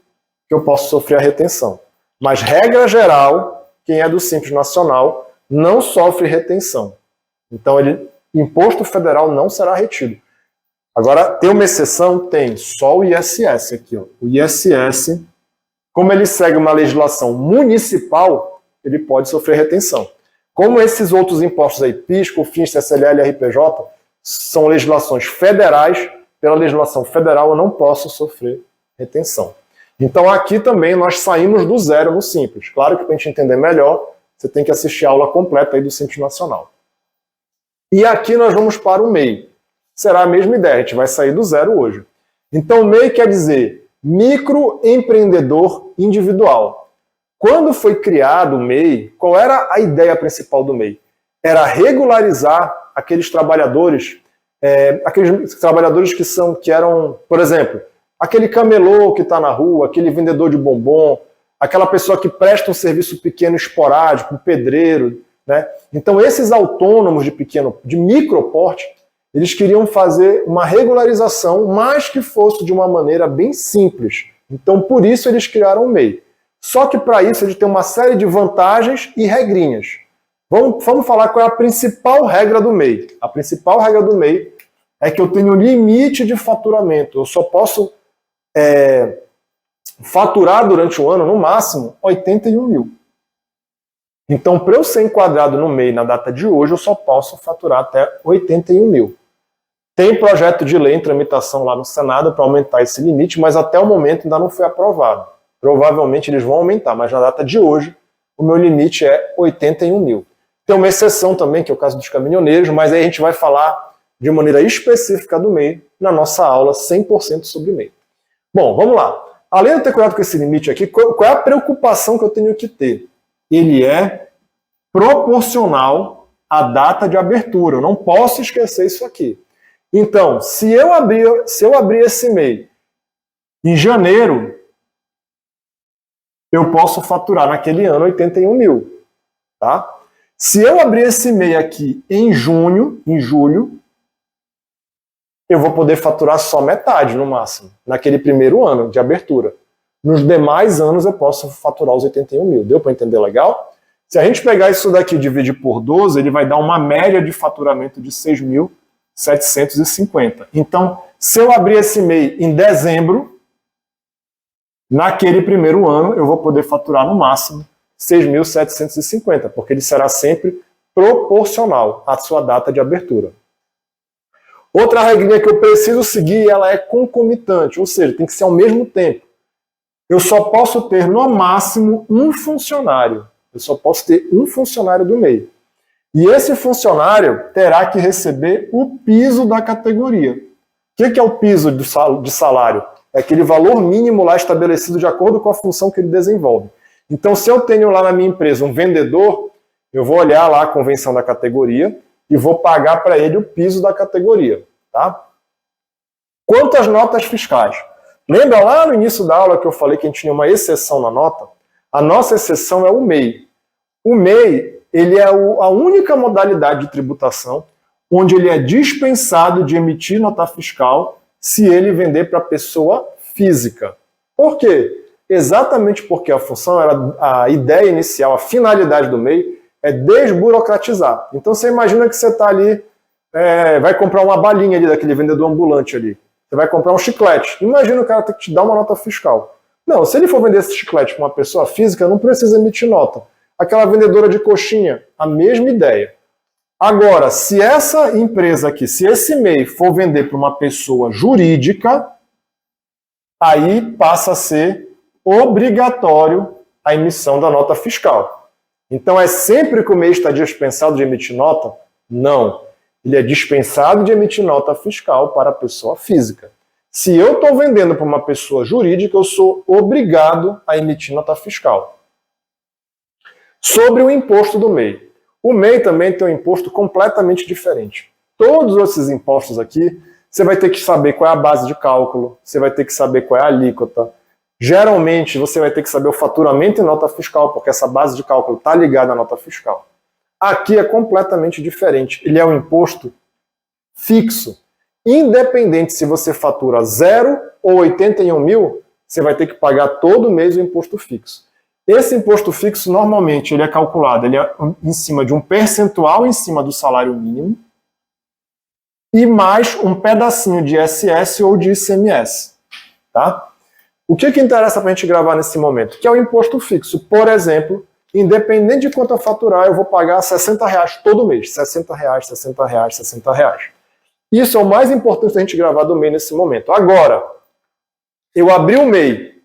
que eu posso sofrer a retenção. Mas, regra geral, quem é do Simples Nacional não sofre retenção. Então, imposto federal não será retido. Agora, tem uma exceção? Tem. Só o ISS aqui. Ó. O ISS, como ele segue uma legislação municipal, ele pode sofrer retenção. Como esses outros impostos aí, PIS, COFINS, CSLL e RPJ, são legislações federais, pela legislação federal eu não posso sofrer retenção. Então aqui também nós saímos do zero no Simples. Claro que para a gente entender melhor, você tem que assistir a aula completa aí do Simples Nacional. E aqui nós vamos para o MEI. Será a mesma ideia, a gente vai sair do zero hoje. Então MEI quer dizer microempreendedor individual. Quando foi criado o MEI, qual era a ideia principal do MEI? Era regularizar aqueles trabalhadores que eram, por exemplo, aquele camelô que está na rua, aquele vendedor de bombom, aquela pessoa que presta um serviço pequeno esporádico, um pedreiro, né? Então esses autônomos de micro porte, eles queriam fazer uma regularização, mas que fosse de uma maneira bem simples. Então por isso eles criaram o MEI. Só que para isso ele tem uma série de vantagens e regrinhas. Vamos falar qual é a principal regra do MEI. A principal regra do MEI é que eu tenho limite de faturamento. Eu só posso faturar durante o ano, no máximo, 81 mil. Então, para eu ser enquadrado no MEI na data de hoje, eu só posso faturar até 81 mil. Tem projeto de lei em tramitação lá no Senado para aumentar esse limite, mas até o momento ainda não foi aprovado. Provavelmente eles vão aumentar, mas na data de hoje, o meu limite é 81 mil. Tem uma exceção também, que é o caso dos caminhoneiros, mas aí a gente vai falar de maneira específica do MEI na nossa aula 100% sobre MEI. Bom, vamos lá. Além de ter cuidado com esse limite aqui, qual é a preocupação que eu tenho que ter? Ele é proporcional à data de abertura. Eu não posso esquecer isso aqui. Então, se eu abrir esse MEI em janeiro, eu posso faturar naquele ano 81 mil. Tá? Se eu abrir esse MEI aqui em julho, eu vou poder faturar só metade, no máximo, naquele primeiro ano de abertura. Nos demais anos eu posso faturar os 81 mil. Deu para entender legal? Se a gente pegar isso daqui e dividir por 12, ele vai dar uma média de faturamento de 6.750. Então, se eu abrir esse MEI em dezembro, naquele primeiro ano eu vou poder faturar no máximo 6.750, porque ele será sempre proporcional à sua data de abertura. Outra regrinha que eu preciso seguir, ela é concomitante, ou seja, tem que ser ao mesmo tempo. Eu só posso ter, no máximo, um funcionário. Eu só posso ter um funcionário do MEI. E esse funcionário terá que receber o piso da categoria. O que é o piso de salário? É aquele valor mínimo lá estabelecido de acordo com a função que ele desenvolve. Então, se eu tenho lá na minha empresa um vendedor, eu vou olhar lá a convenção da categoria e vou pagar para ele o piso da categoria. Tá? Quanto às notas fiscais. Lembra lá no início da aula que eu falei que a gente tinha uma exceção na nota? A nossa exceção é o MEI. O MEI, ele é a única modalidade de tributação onde ele é dispensado de emitir nota fiscal se ele vender para pessoa física. Por quê? Exatamente porque a função, a ideia inicial, a finalidade do MEI é desburocratizar. Então você imagina que você está ali, vai comprar uma balinha ali daquele vendedor ambulante ali. Você vai comprar um chiclete. Imagina o cara ter que te dar uma nota fiscal. Não, se ele for vender esse chiclete para uma pessoa física, não precisa emitir nota. Aquela vendedora de coxinha, a mesma ideia. Agora, se essa empresa aqui, se esse MEI for vender para uma pessoa jurídica, aí passa a ser obrigatório a emissão da nota fiscal. Então é sempre que o MEI está dispensado de emitir nota? Não. Ele é dispensado de emitir nota fiscal para a pessoa física. Se eu estou vendendo para uma pessoa jurídica, eu sou obrigado a emitir nota fiscal. Sobre o imposto do MEI. O MEI também tem um imposto completamente diferente. Todos esses impostos aqui, você vai ter que saber qual é a base de cálculo, você vai ter que saber qual é a alíquota. Geralmente, você vai ter que saber o faturamento e nota fiscal, porque essa base de cálculo está ligada à nota fiscal. Aqui é completamente diferente. Ele é um imposto fixo. Independente se você fatura 0 ou 81 mil, você vai ter que pagar todo mês o imposto fixo. Esse imposto fixo, normalmente, ele é calculado em cima de um percentual em cima do salário mínimo e mais um pedacinho de ISS ou de ICMS. Tá? O que interessa para a gente gravar nesse momento? Que é o imposto fixo. Por exemplo, independente de quanto eu faturar, eu vou pagar R$60 todo mês. R$60, R$60, R$60. Isso é o mais importante da gente gravar do MEI nesse momento. Agora, eu abri o MEI,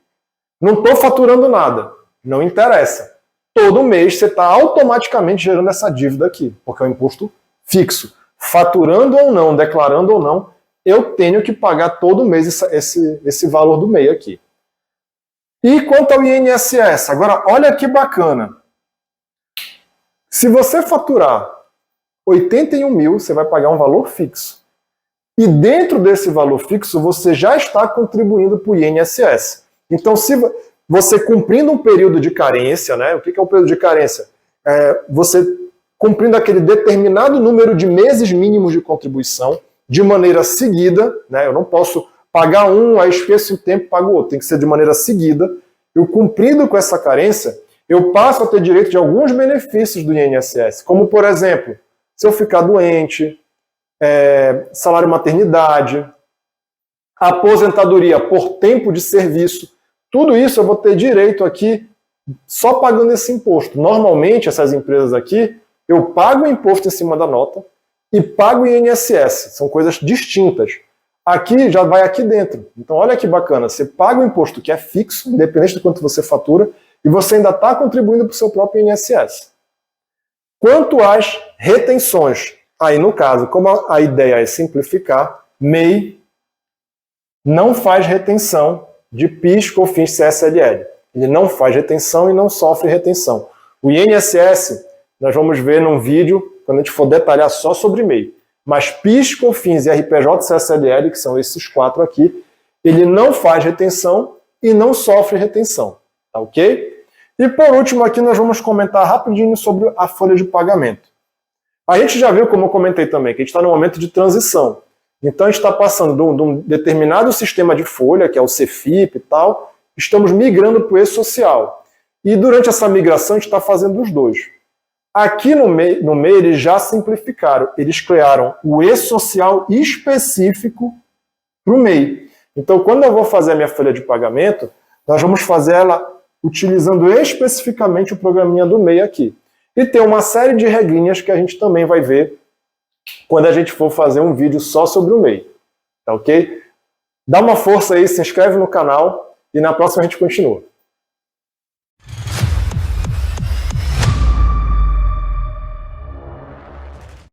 não estou faturando nada. Não interessa. Todo mês você está automaticamente gerando essa dívida aqui, porque é um imposto fixo. Faturando ou não, declarando ou não, eu tenho que pagar todo mês esse valor do MEI aqui. E quanto ao INSS? Agora, olha que bacana. Se você faturar 81 mil, você vai pagar um valor fixo. E dentro desse valor fixo, você já está contribuindo para o INSS. Então, se você cumprindo um período de carência, né? O que é o período de carência? Você cumprindo aquele determinado número de meses mínimos de contribuição de maneira seguida, né? Eu não posso pagar um, aí esqueço o tempo e pago outro. Tem que ser de maneira seguida. Eu cumprindo com essa carência, eu passo a ter direito de alguns benefícios do INSS, como, por exemplo, se eu ficar doente, salário maternidade, aposentadoria por tempo de serviço. Tudo isso eu vou ter direito aqui só pagando esse imposto. Normalmente, essas empresas aqui, eu pago o imposto em cima da nota e pago o INSS. São coisas distintas. Aqui já vai aqui dentro. Então, olha que bacana. Você paga o imposto que é fixo, independente do quanto você fatura, e você ainda está contribuindo para o seu próprio INSS. Quanto às retenções, aí no caso, como a ideia é simplificar, MEI não faz retenção de PIS, COFINS, CSLL. Ele não faz retenção e não sofre retenção. O INSS, nós vamos ver num vídeo, quando a gente for detalhar só sobre MEI. Mas PIS, COFINS e RPJ, CSLL, que são esses 4 aqui, ele não faz retenção e não sofre retenção. Tá ok? E por último aqui nós vamos comentar rapidinho sobre a folha de pagamento. A gente já viu, como eu comentei também, que a gente está no momento de transição. Então a gente está passando de um determinado sistema de folha, que é o CFIP e tal, estamos migrando para o e-social. E durante essa migração a gente está fazendo os dois. Aqui no MEI eles já simplificaram, eles criaram o e-social específico para o MEI. Então quando eu vou fazer a minha folha de pagamento, nós vamos fazer ela utilizando especificamente o programinha do MEI aqui. E tem uma série de regrinhas que a gente também vai ver quando a gente for fazer um vídeo só sobre o MEI. Tá ok? Dá uma força aí, se inscreve no canal e na próxima a gente continua.